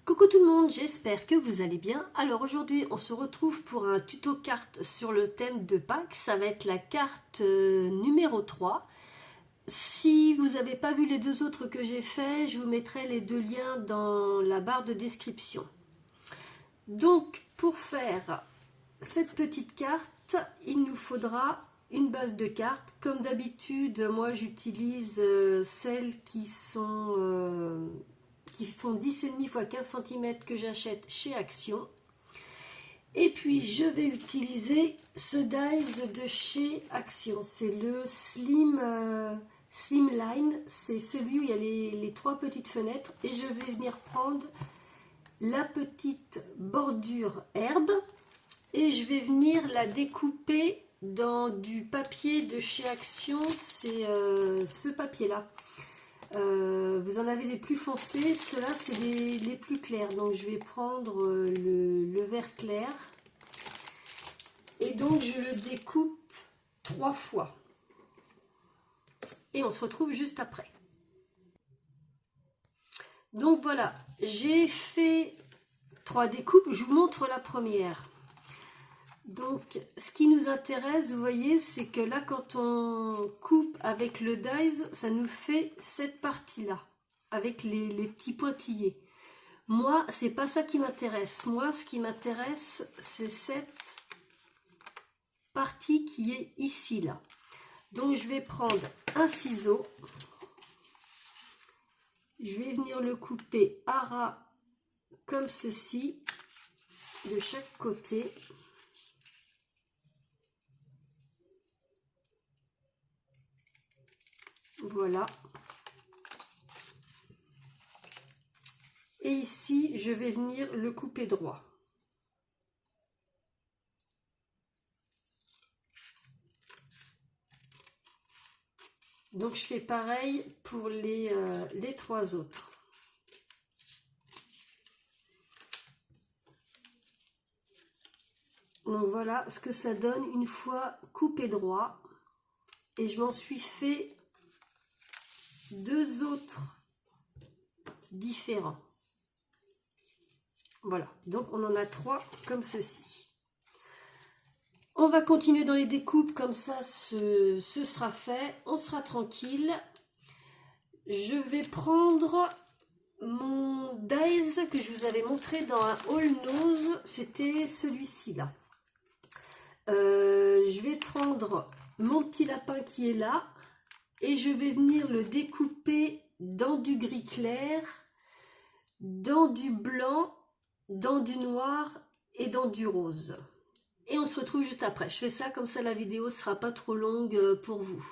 Coucou tout le monde, j'espère que vous allez bien. Alors aujourd'hui on se retrouve pour un tuto carte sur le thème de Pâques. Ça va être la carte numéro 3. Si vous n'avez pas vu les deux autres que j'ai fait, je vous mettrai les deux liens dans la barre de description. Donc pour faire cette petite carte, il nous faudra une base de cartes. Comme d'habitude, moi j'utilise celles qui font 10,5 x 15 cm que j'achète chez Action. Et puis je vais utiliser ce dies de chez Action. C'est le Slimline. C'est celui où il y a les trois petites fenêtres. Et je vais venir prendre la petite bordure herbe. Et je vais venir la découper dans du papier de chez Action. C'est ce papier-là. Vous en avez les plus foncés, ceux-là c'est les plus clairs. Donc je vais prendre le vert clair et donc je le découpe 3 fois. Et on se retrouve juste après. Donc voilà, j'ai fait 3 découpes, je vous montre la première. Donc ce qui nous intéresse, vous voyez, c'est que là quand on coupe avec le dies, ça nous fait cette partie-là, avec les petits pointillés. Moi, c'est pas ça qui m'intéresse. Moi, ce qui m'intéresse, c'est cette partie qui est ici, là. Donc je vais prendre un ciseau. Je vais venir le couper à ras comme ceci, de chaque côté. Voilà. Et ici, je vais venir le couper droit. Donc, je fais pareil pour les 3 autres. Donc, voilà ce que ça donne une fois coupé droit. Et je m'en suis fait 2 autres différents. Voilà, donc on en a 3 comme ceci. On va continuer dans les découpes, comme ça ce sera fait, on sera tranquille. Je vais prendre mon dies que je vous avais montré dans un haul nose, c'était celui-ci là. Je vais prendre mon petit lapin qui est là et je vais venir le découper dans du gris clair, dans du blanc, dans du noir et dans du rose. Et on se retrouve juste après. Je fais ça comme ça la vidéo ne sera pas trop longue pour vous.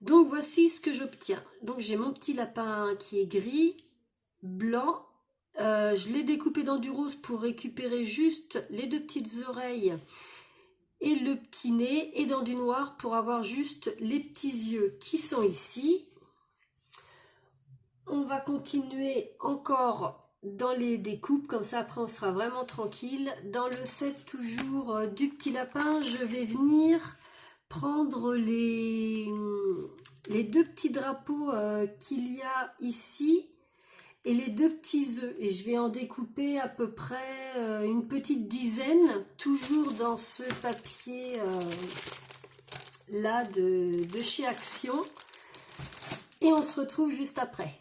Donc voici ce que j'obtiens. Donc j'ai mon petit lapin qui est gris, blanc. Je l'ai découpé dans du rose pour récupérer juste les 2 petites oreilles et le petit nez. Et dans du noir pour avoir juste les petits yeux qui sont ici. On va continuer encore dans les découpes, comme ça après on sera vraiment tranquille. Dans le set toujours du petit lapin, je vais venir prendre les 2 petits drapeaux qu'il y a ici et les 2 petits œufs. Et je vais en découper à peu près une petite dizaine, toujours dans ce papier là de chez Action. Et on se retrouve juste après.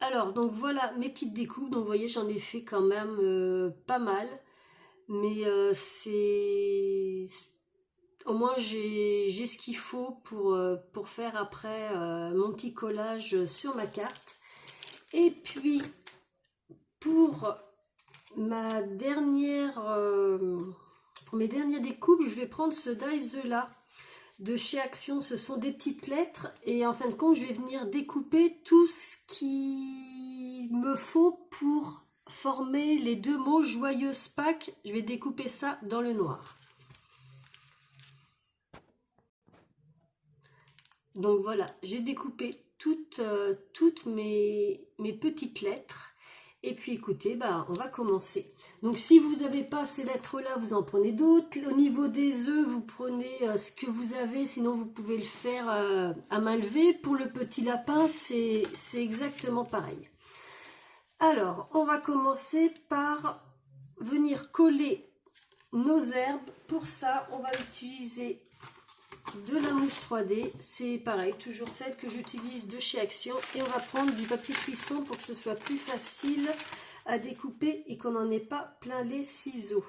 Alors, donc voilà mes petites découpes. Donc, vous voyez, j'en ai fait quand même pas mal. Mais c'est... Au moins, j'ai ce qu'il faut pour faire après mon petit collage sur ma carte. Et puis, pour ma dernière... pour mes dernières découpes, je vais prendre ce dies-là de chez Action. Ce sont des petites lettres et en fin de compte je vais venir découper tout ce qui me faut pour former les 2 mots joyeuse Pâques. Je vais découper ça dans le noir. Donc voilà, j'ai découpé toutes mes petites lettres Et puis écoutez, bah, on va commencer. Donc si vous n'avez pas ces lettres-là, vous en prenez d'autres. Au niveau des œufs, vous prenez ce que vous avez, sinon vous pouvez le faire à main levée. Pour le petit lapin, c'est exactement pareil. Alors, on va commencer par venir coller nos herbes. Pour ça, on va utiliser de la mousse 3D, c'est pareil, toujours celle que j'utilise de chez Action, et on va prendre du papier cuisson pour que ce soit plus facile à découper et qu'on n'en ait pas plein les ciseaux.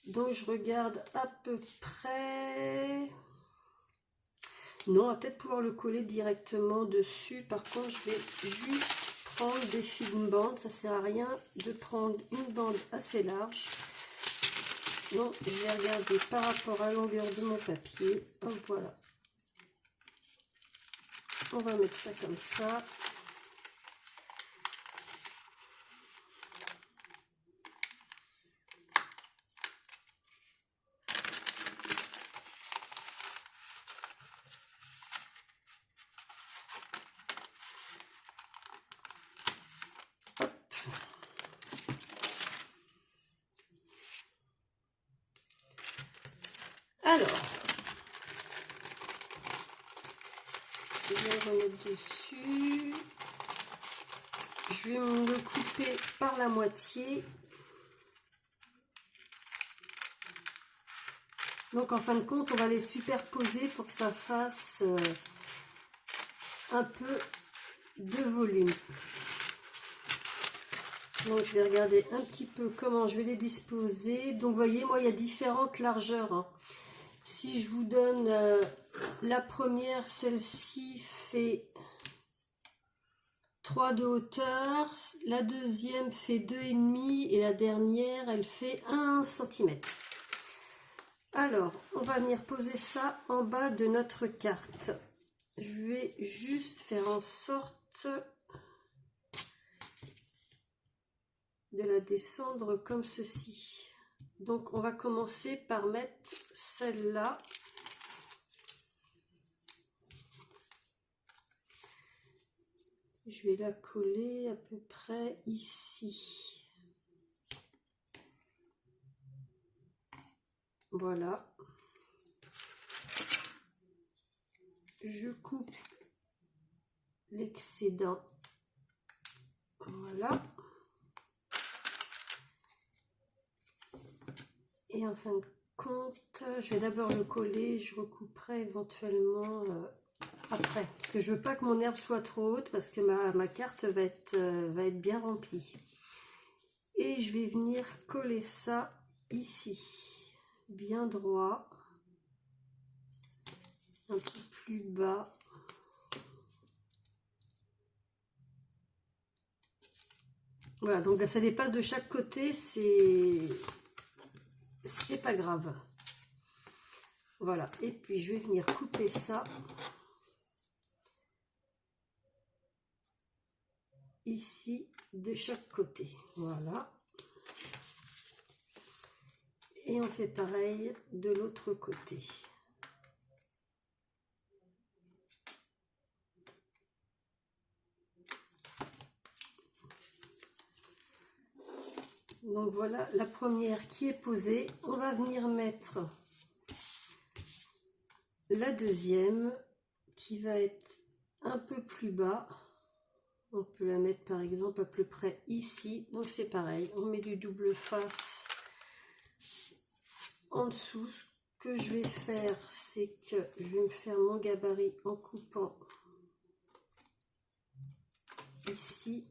Donc je regarde à peu près, non, on va peut-être pouvoir le coller directement dessus. Par contre je vais juste prendre des film bandes, ça sert à rien de prendre une bande assez large. Donc, je vais regarder par rapport à la longueur de mon papier. Hop, voilà. On va mettre ça comme ça. Hop. Alors, je vais le remettre dessus. Je vais me le couper par la moitié. Donc en fin de compte, on va les superposer pour que ça fasse un peu de volume. Donc je vais regarder un petit peu comment je vais les disposer. Donc vous voyez, moi il y a différentes largeurs, hein. Si je vous donne la première, celle-ci fait 3 de hauteur, la deuxième fait 2,5 et la dernière elle fait 1 cm. Alors on va venir poser ça en bas de notre carte. Je vais juste faire en sorte de la descendre comme ceci. Donc on va commencer par mettre celle-là. Je vais la coller à peu près ici. Voilà. Je coupe l'excédent. Voilà. Et en fin de compte, je vais d'abord le coller, je recouperai éventuellement après. Parce que je veux pas que mon herbe soit trop haute parce que ma carte va être bien remplie. Et je vais venir coller ça ici, bien droit, un peu plus bas. Voilà, donc ça dépasse de chaque côté, c'est pas grave. Voilà, et puis je vais venir couper ça ici de chaque côté. Voilà. Et on fait pareil de l'autre côté. Donc voilà la première qui est posée. On va venir mettre la deuxième qui va être un peu plus bas. On peut la mettre par exemple à peu près ici. Donc c'est pareil, on met du double face en dessous. Ce que je vais faire, c'est que je vais me faire mon gabarit en coupant ici.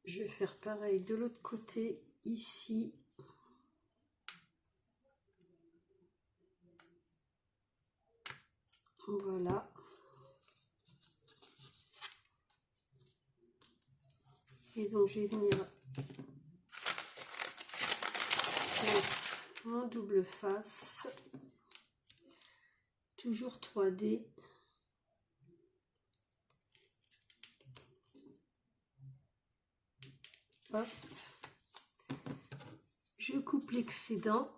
Je vais faire pareil de l'autre côté ici. Voilà. Et donc je vais venir mettre mon double face, toujours 3D. Hop. Je coupe l'excédent.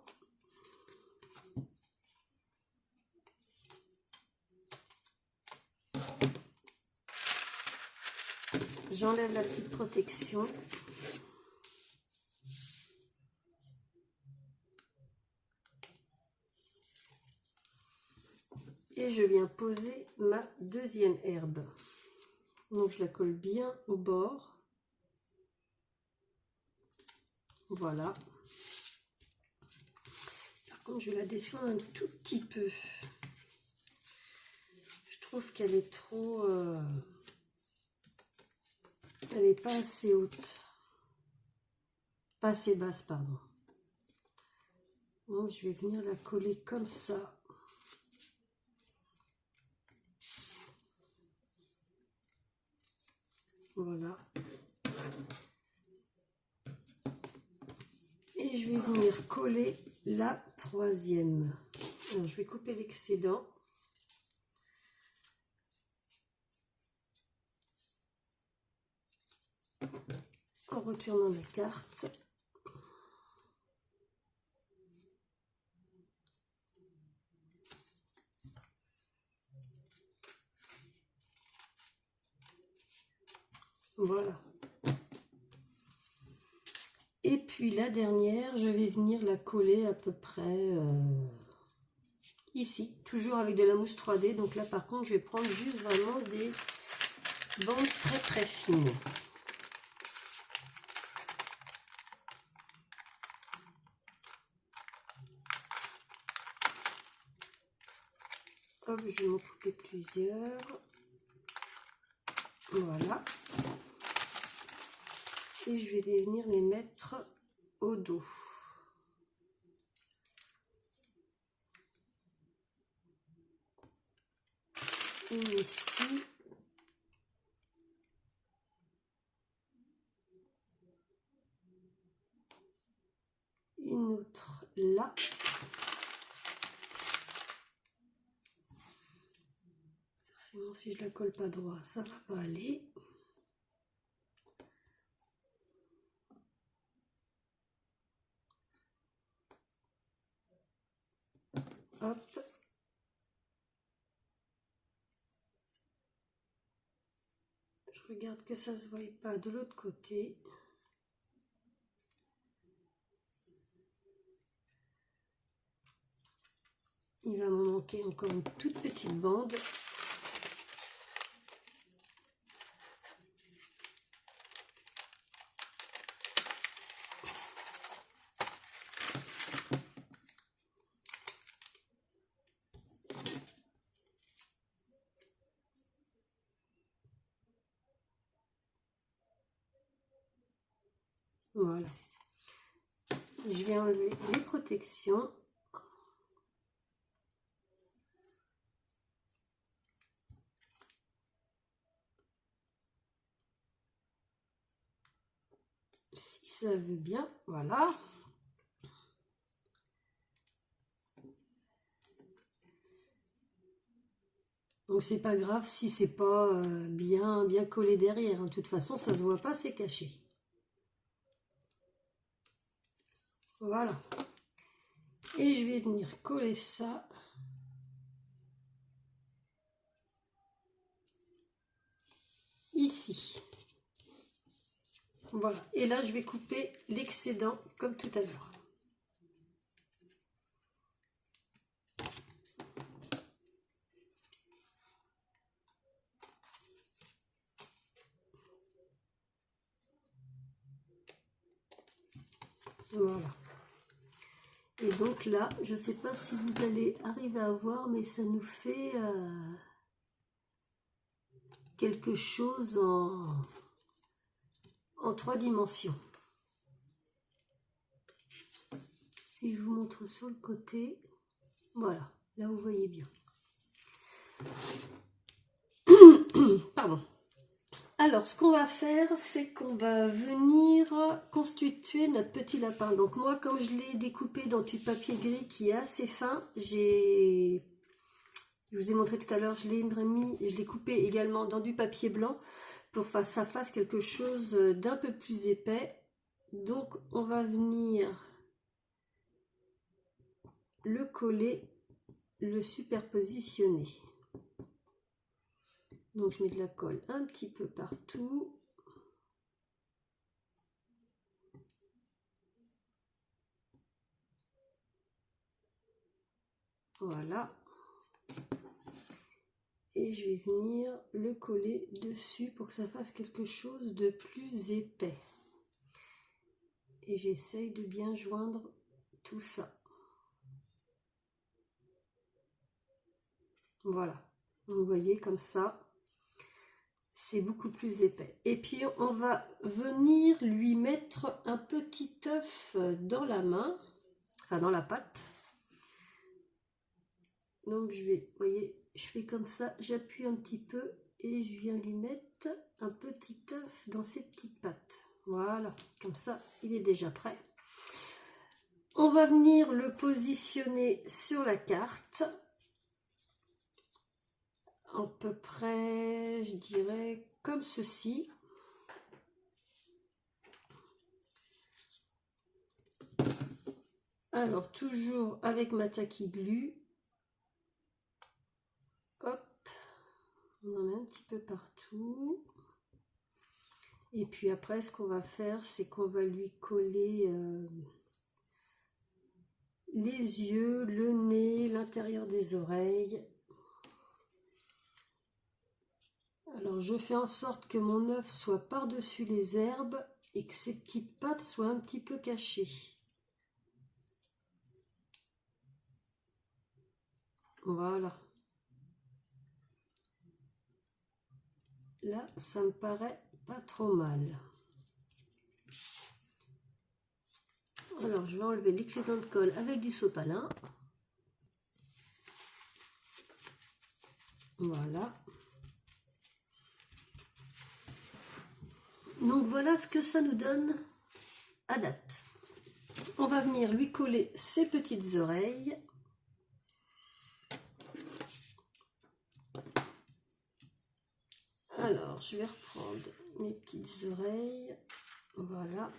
j'enlève la petite protection. Et je viens poser ma deuxième herbe. Donc je la colle bien au bord. Voilà. Par contre, je la descends un tout petit peu. Je trouve qu'elle est trop... elle n'est pas assez haute. Pas assez basse, pardon. Donc je vais venir la coller comme ça. Voilà. Et je vais venir coller la troisième. Alors, je vais couper l'excédent. En retournant mes cartes. Voilà. Et puis la dernière, je vais venir la coller à peu près ici, toujours avec de la mousse 3D. Donc là par contre, je vais prendre juste vraiment des bandes très très fines. Hop, je vais m'en couper plusieurs. Voilà. Et je vais venir les mettre au dos. Une ici. Une autre là. Forcément, si je la colle pas droit, ça va pas aller. Hop. Je regarde que ça ne se voie pas de l'autre côté. Il va m'en manquer encore une toute petite bande. Voilà. Je vais enlever les protections. Si ça veut bien, voilà. Donc c'est pas grave si c'est pas bien collé derrière. De toute façon, ça se voit pas, c'est caché. Voilà. Et je vais venir coller ça. Ici. Voilà. Et là, je vais couper l'excédent comme tout à l'heure. Voilà. Et donc là, je ne sais pas si vous allez arriver à voir, mais ça nous fait quelque chose en 3 dimensions. Si je vous montre sur le côté, voilà, là vous voyez bien. Pardon. Alors, ce qu'on va faire, c'est qu'on va venir constituer notre petit lapin. Donc moi, comme je l'ai découpé dans du papier gris qui est assez fin, je vous ai montré tout à l'heure, je l'ai coupé également dans du papier blanc pour que ça fasse quelque chose d'un peu plus épais. Donc, on va venir le coller, le superpositionner. Donc, je mets de la colle un petit peu partout. Voilà. Et je vais venir le coller dessus pour que ça fasse quelque chose de plus épais. Et j'essaye de bien joindre tout ça. Voilà. Vous voyez comme ça. C'est beaucoup plus épais. Et puis on va venir lui mettre un petit œuf dans la main, enfin dans la pâte. Donc je vais, vous voyez, je fais comme ça, j'appuie un petit peu et je viens lui mettre un petit œuf dans ses petites pattes. Voilà, comme ça il est déjà prêt. On va venir le positionner sur la carte. À peu près, je dirais, comme ceci. Alors, toujours avec ma tacky glue. Hop. On en met un petit peu partout. Et puis après, ce qu'on va faire, c'est qu'on va lui coller les yeux, le nez, l'intérieur des oreilles. Alors, je fais en sorte que mon œuf soit par-dessus les herbes et que ces petites pattes soient un petit peu cachées. Voilà. Là, ça me paraît pas trop mal. Alors, je vais enlever l'excédent de colle avec du sopalin. Voilà. Donc, voilà ce que ça nous donne à date. On va venir lui coller ses petites oreilles. Alors, je vais reprendre mes petites oreilles. Voilà.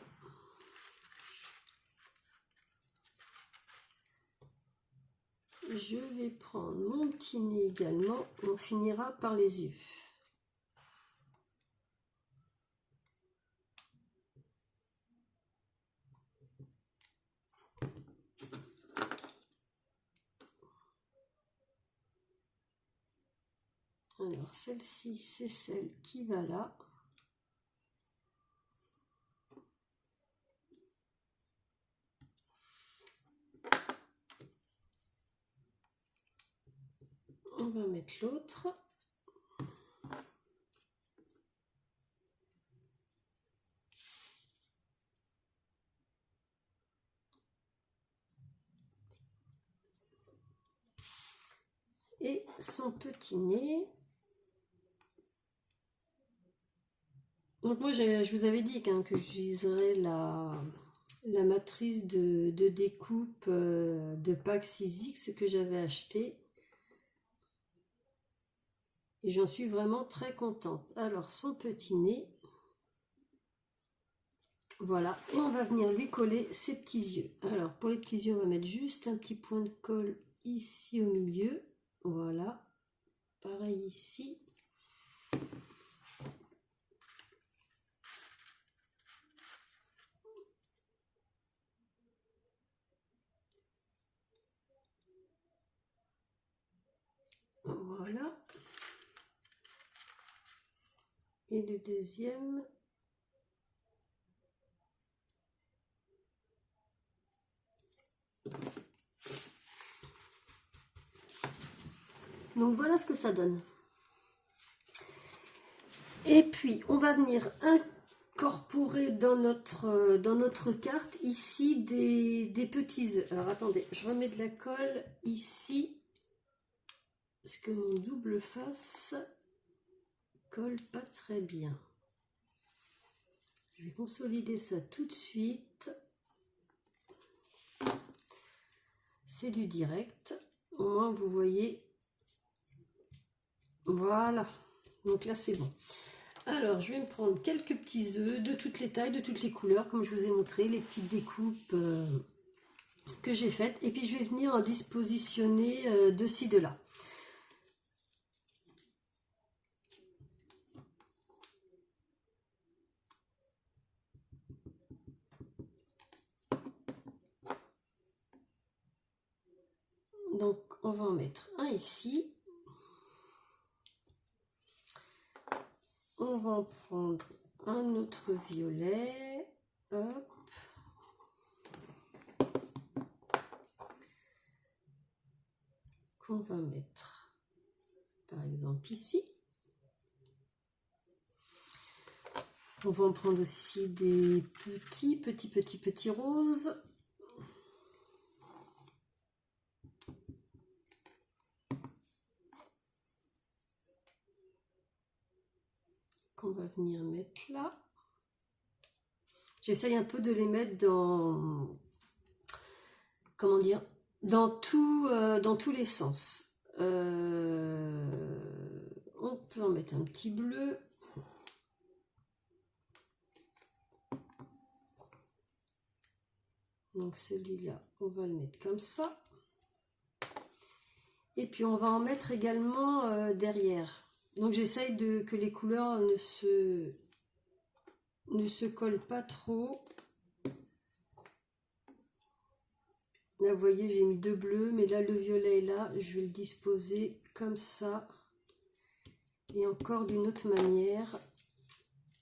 Je vais prendre mon petit nez également. On finira par les yeux. Alors, celle-ci, c'est celle qui va là. On va mettre l'autre. Et son petit nez. Donc moi, je vous avais dit que j'utiliserais la matrice de découpe de Pack 6X que j'avais acheté. Et j'en suis vraiment très contente. Alors, son petit nez. Voilà. Et on va venir lui coller ses petits yeux. Alors, pour les petits yeux, on va mettre juste un petit point de colle ici au milieu. Voilà. Pareil ici. Voilà. Et le deuxième. Donc voilà ce que ça donne. Et puis on va venir incorporer dans notre carte ici des petits œufs. Alors attendez, je remets de la colle ici. Parce que mon double face colle pas très bien. Je vais consolider ça tout de suite. C'est du direct. Au moins vous voyez. Voilà. Donc là c'est bon. Alors je vais me prendre quelques petits œufs de toutes les tailles, de toutes les couleurs, comme je vous ai montré, les petites découpes que j'ai faites. Et puis je vais venir en dispositionner de ci, de là. Donc on va en mettre un ici. On va en prendre un autre violet. Hop. Qu'on va mettre par exemple ici. On va en prendre aussi des petits roses. Qu'on va venir mettre là. J'essaye un peu de les mettre dans, comment dire, dans tous les sens. On peut en mettre un petit bleu. Donc celui-là, on va le mettre comme ça. Et puis on va en mettre également derrière. Donc j'essaye que les couleurs ne se collent pas trop. Là vous voyez, j'ai mis deux bleus, mais là le violet est là. Je vais le disposer comme ça. Et encore d'une autre manière.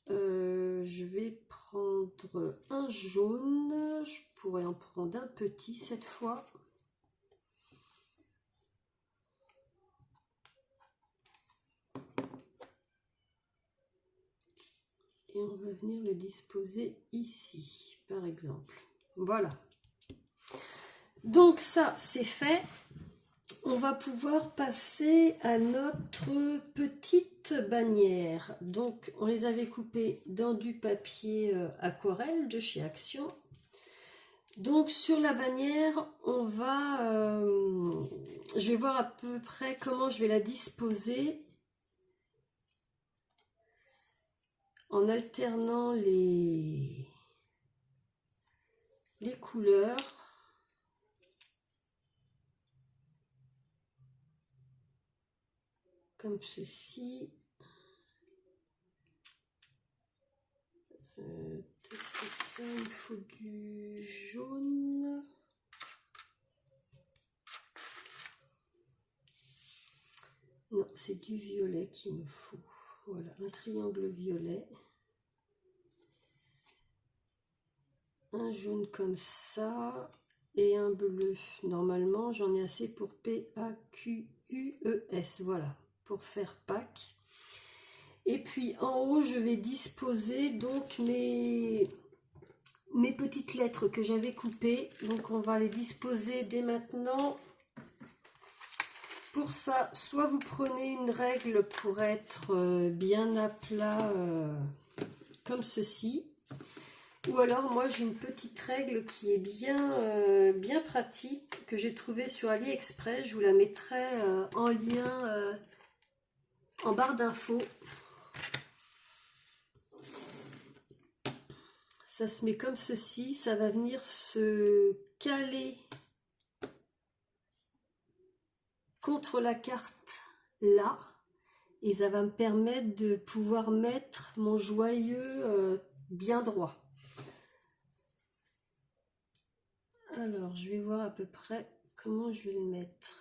Je vais prendre un jaune. Je pourrais en prendre un petit cette fois. Et on va venir le disposer ici, par exemple. Voilà. Donc ça, c'est fait. On va pouvoir passer à notre petite bannière. Donc, on les avait coupées dans du papier aquarelle de chez Action. Donc, sur la bannière, on va... je vais voir à peu près comment je vais la disposer. En alternant les couleurs. Comme ceci. Il me faut du jaune. Non, c'est du violet qu'il me faut. Voilà, un triangle violet. Un jaune comme ça. Et un bleu. Normalement, j'en ai assez pour P-A-Q-U-E-S. Voilà, pour faire Pâques. Et puis en haut, je vais disposer donc mes petites lettres que j'avais coupées. Donc on va les disposer dès maintenant. Pour ça, soit vous prenez une règle pour être bien à plat comme ceci. Ou alors moi j'ai une petite règle qui est bien pratique que j'ai trouvée sur AliExpress. Je vous la mettrai en lien en barre d'infos. Ça se met comme ceci, ça va venir se caler contre la carte là. Et ça va me permettre de pouvoir mettre mon joyeux bien droit. Alors, je vais voir à peu près comment je vais le mettre.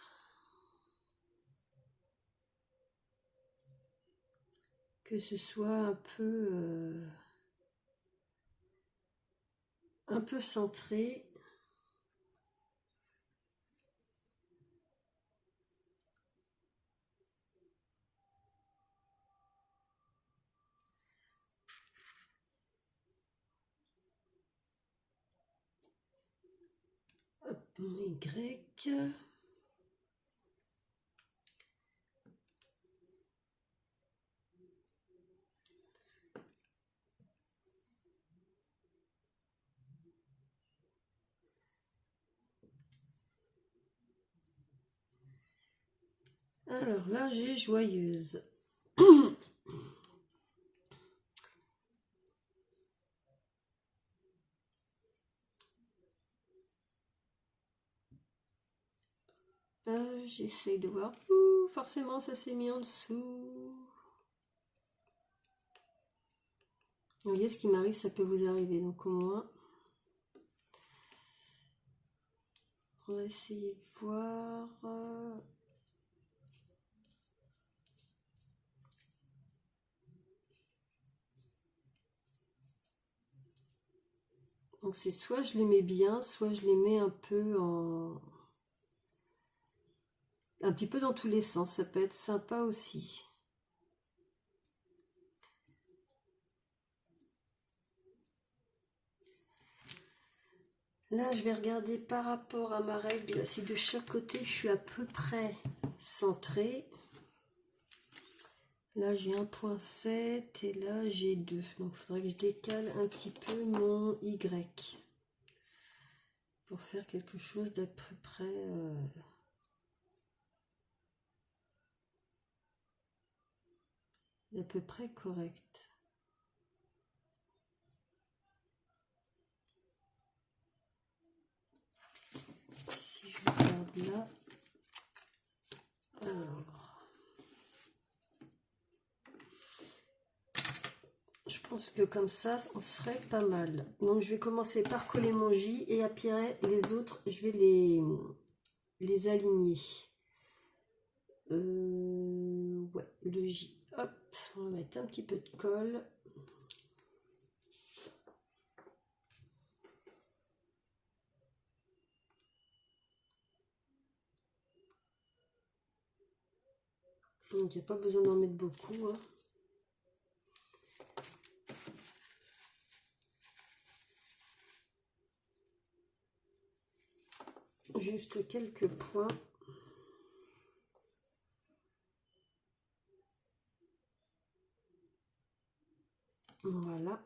Que ce soit un peu centré. Hop, mon Y. Alors là, j'ai joyeuse. J'essaye de voir. Ouh, forcément, ça s'est mis en dessous. Vous voyez, ce qui m'arrive, ça peut vous arriver. Donc au moins, on va essayer de voir. Donc c'est soit je les mets bien, soit je les mets un peu en... un petit peu dans tous les sens, ça peut être sympa aussi. Là, je vais regarder par rapport à ma règle, si de chaque côté je suis à peu près centrée. Là, j'ai 1,7 et là, j'ai 2. Donc, il faudrait que je décale un petit peu mon Y pour faire quelque chose d'à peu près correct. Si je regarde là, alors, je pense que comme ça, on serait pas mal. Donc, je vais commencer par coller mon J et après les autres, je vais les aligner. Ouais, le J. Hop, on va mettre un petit peu de colle. Donc, il n'y a pas besoin d'en mettre beaucoup. Hein. Juste quelques points. Voilà.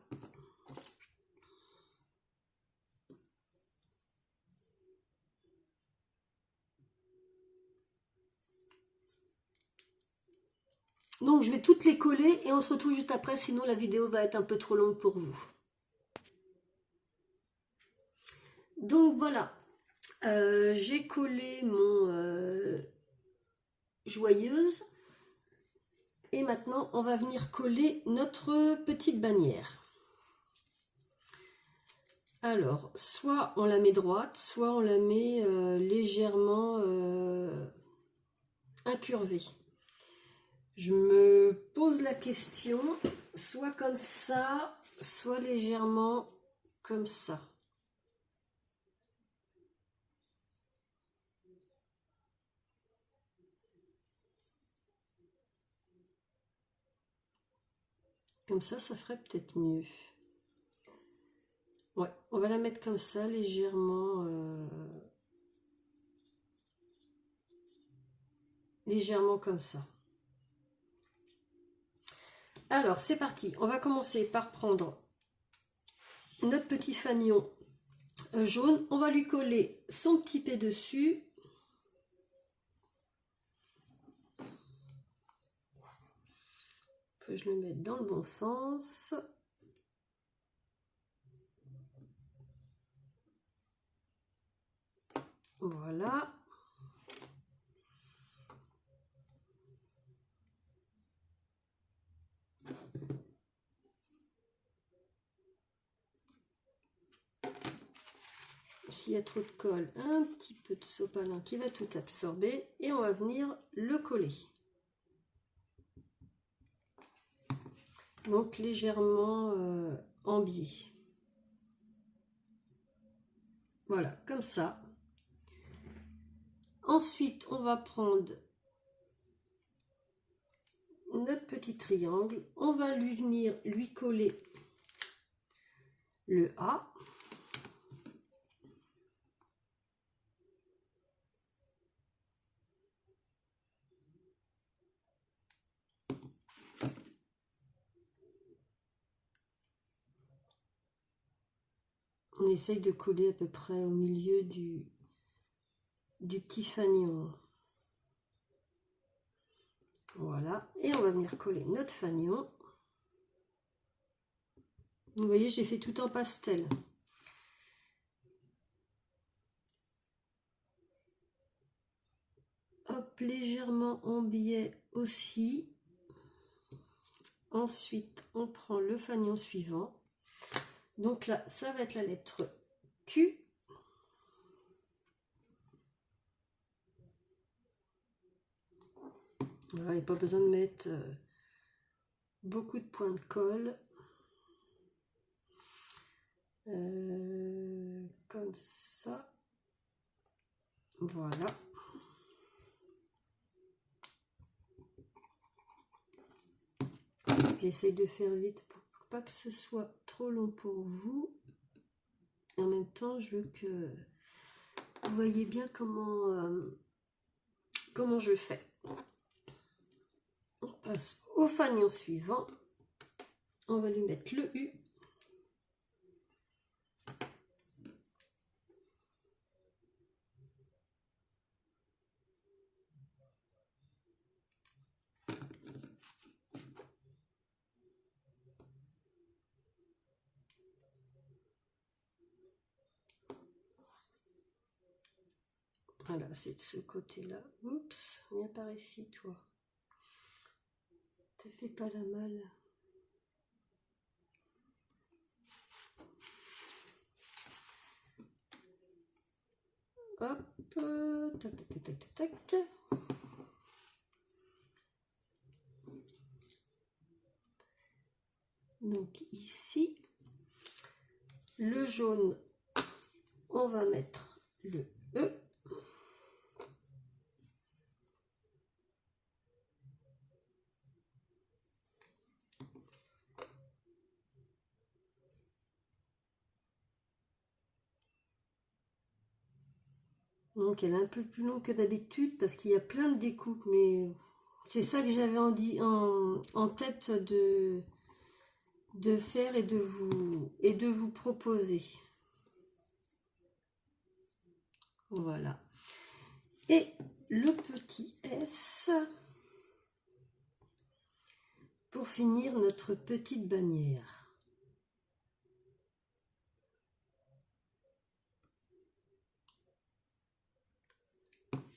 Donc je vais toutes les coller et on se retrouve juste après, sinon la vidéo va être un peu trop longue pour vous. Donc voilà, j'ai collé mon joyeuse et maintenant on va venir coller notre petite bannière. Alors, soit on la met droite, soit on la met légèrement incurvée. Je me pose la question, soit comme ça, soit légèrement comme ça. Comme ça ferait peut-être mieux. Ouais, on va la mettre comme ça, légèrement comme ça. Alors, c'est parti. On va commencer par prendre notre petit fanion jaune. On va lui coller son petit P dessus. Que je le mette dans le bon sens. Voilà. S'il y a trop de colle, un petit peu de sopalin qui va tout absorber et on va venir le coller. Donc légèrement en biais. Voilà, comme ça. Ensuite, on va prendre notre petit triangle. On va venir lui coller le A. On essaye de coller à peu près au milieu du petit fanion. Voilà, et on va venir coller notre fanion. Vous voyez, j'ai fait tout en pastel. Hop, légèrement en biais aussi. Ensuite, on prend le fanion suivant. Donc là, ça va être la lettre Q. Voilà, il n'y a pas besoin de mettre beaucoup de points de colle. comme ça. Voilà. J'essaye de faire vite pour pas que ce soit trop long pour vous. Et en même temps, je veux que vous voyez bien comment je fais. On passe au fanion suivant. On va lui mettre le U. Voilà, c'est de ce côté-là. Oups, viens par ici, toi. Te fais pas la malle. Hop, tac, tac, tac, tac, tac. Donc ici, le jaune, on va mettre le E. Donc elle est un peu plus longue que d'habitude parce qu'il y a plein de découpes, mais c'est ça que j'avais en tête de faire et de vous proposer. Voilà. Et le petit S pour finir notre petite bannière.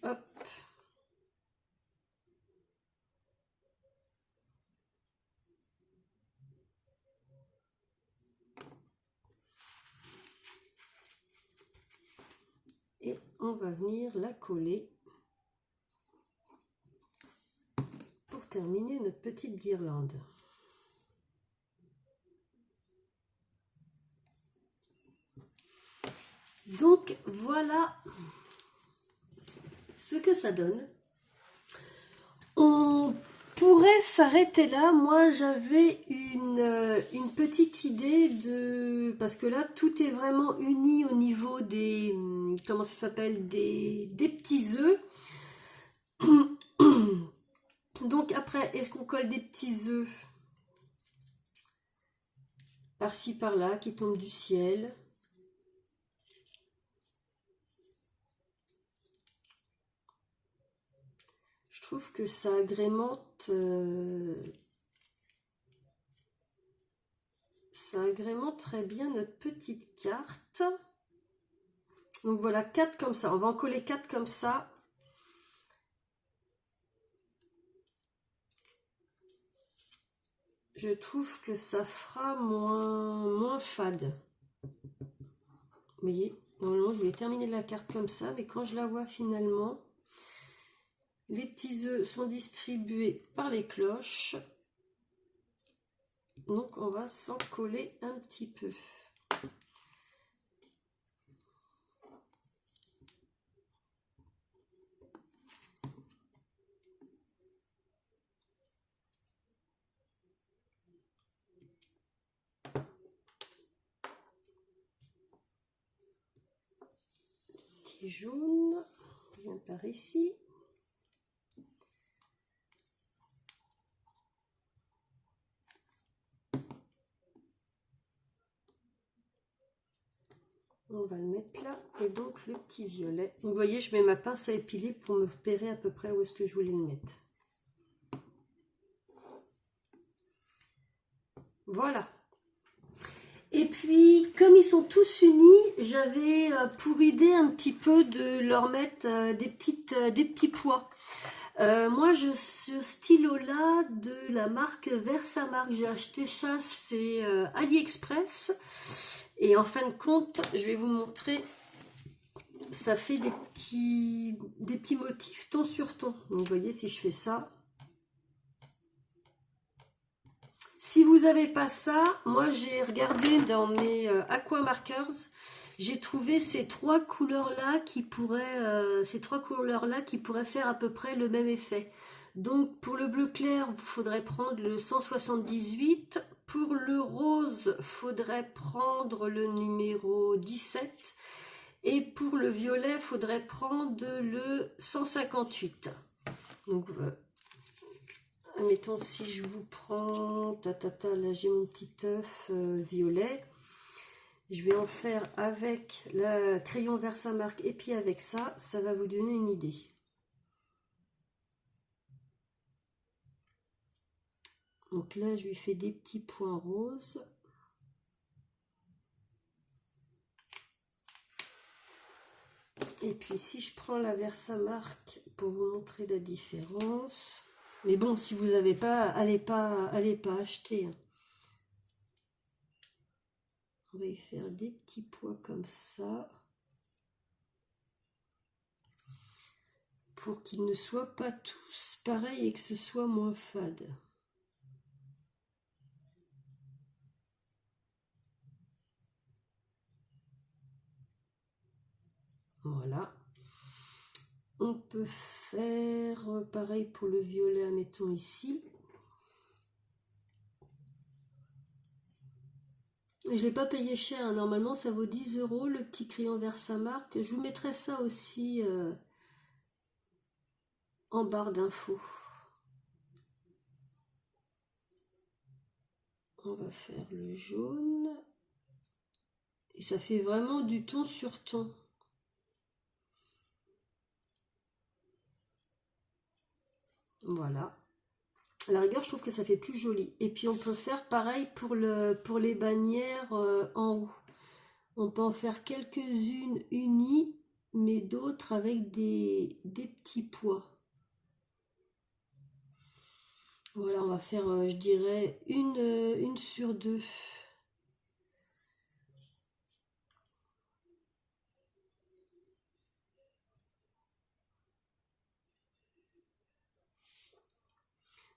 Hop. Et on va venir la coller pour terminer notre petite guirlande. Donc voilà ce que ça donne. On pourrait s'arrêter là. Moi j'avais une petite idée de... Parce que là tout est vraiment uni au niveau des... Comment ça s'appelle, des petits œufs. Donc après, est-ce qu'on colle des petits œufs par-ci par-là qui tombent du ciel? Je trouve que ça agrémente très bien notre petite carte. Donc voilà, 4 comme ça. On va en coller 4 comme ça. Je trouve que ça fera moins fade. Vous voyez, normalement je voulais terminer la carte comme ça, mais quand je la vois finalement, les petits œufs sont distribués par les cloches. Donc on va s'en coller un petit peu. Petit jaune, je viens par ici. On va le mettre là, et donc le petit violet. Vous voyez, je mets ma pince à épiler pour me repérer à peu près où est-ce que je voulais le mettre. Voilà. Et puis, comme ils sont tous unis, j'avais pour idée un petit peu de leur mettre des petits pois. Moi, ce stylo-là de la marque Versamark, j'ai acheté ça, c'est AliExpress. Et en fin de compte, je vais vous montrer, ça fait des petits motifs ton sur ton. Donc, vous voyez, si je fais ça. Si vous n'avez pas ça, moi j'ai regardé dans mes Aqua Markers, j'ai trouvé ces trois couleurs-là qui pourraient faire à peu près le même effet. Donc pour le bleu clair, il faudrait prendre le 178. Pour le rose, il faudrait prendre le numéro 17. Et pour le violet, il faudrait prendre le 158. Donc, admettons, si je vous prends, là j'ai mon petit œuf violet. Je vais en faire avec le crayon Versamark et puis avec ça, ça va vous donner une idée. Donc là, je lui fais des petits points roses. Et puis si je prends la Versamark pour vous montrer la différence. Mais bon, si vous n'avez pas, allez pas acheter. On va y faire des petits points comme ça. Pour qu'ils ne soient pas tous pareils et que ce soit moins fade. Voilà. On peut faire pareil pour le violet, mettons ici. Je ne l'ai pas payé cher, hein. Normalement ça vaut 10 € le petit crayon Versamark. Je vous mettrai ça aussi en barre d'infos. On va faire le jaune. Et ça fait vraiment du ton sur ton. Voilà. À la rigueur, je trouve que ça fait plus joli. Et puis on peut faire pareil pour les bannières en haut. On peut en faire quelques-unes unies, mais d'autres avec des petits pois. Voilà, on va faire, je dirais, une sur deux.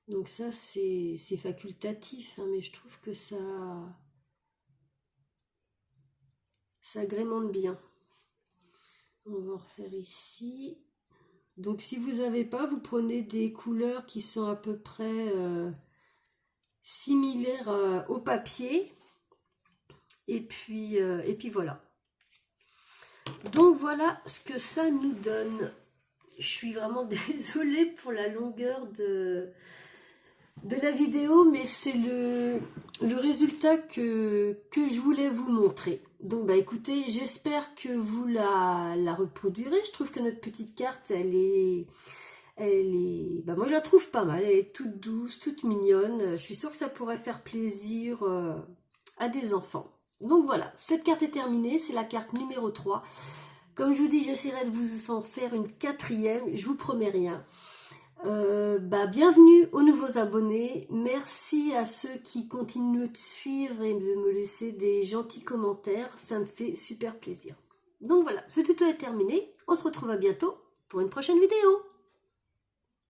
Donc ça, c'est facultatif, hein, mais je trouve que ça agrémente bien. On va en refaire ici. Donc si vous n'avez pas, vous prenez des couleurs qui sont à peu près similaires au papier. Et puis voilà. Donc voilà ce que ça nous donne. Je suis vraiment désolée pour la longueur de la vidéo, mais c'est le résultat que je voulais vous montrer. Donc bah écoutez, j'espère que vous la reproduirez. Je trouve que notre petite carte, elle est moi je la trouve pas mal, elle est toute douce, toute mignonne. Je suis sûre que ça pourrait faire plaisir à des enfants. Donc voilà, cette carte est terminée, c'est la carte numéro 3. Comme je vous dis, j'essaierai de vous en faire une quatrième, je vous promets rien. Bienvenue aux nouveaux abonnés, merci à ceux qui continuent de suivre et de me laisser des gentils commentaires, ça me fait super plaisir. Donc voilà, ce tuto est terminé, on se retrouve à bientôt pour une prochaine vidéo.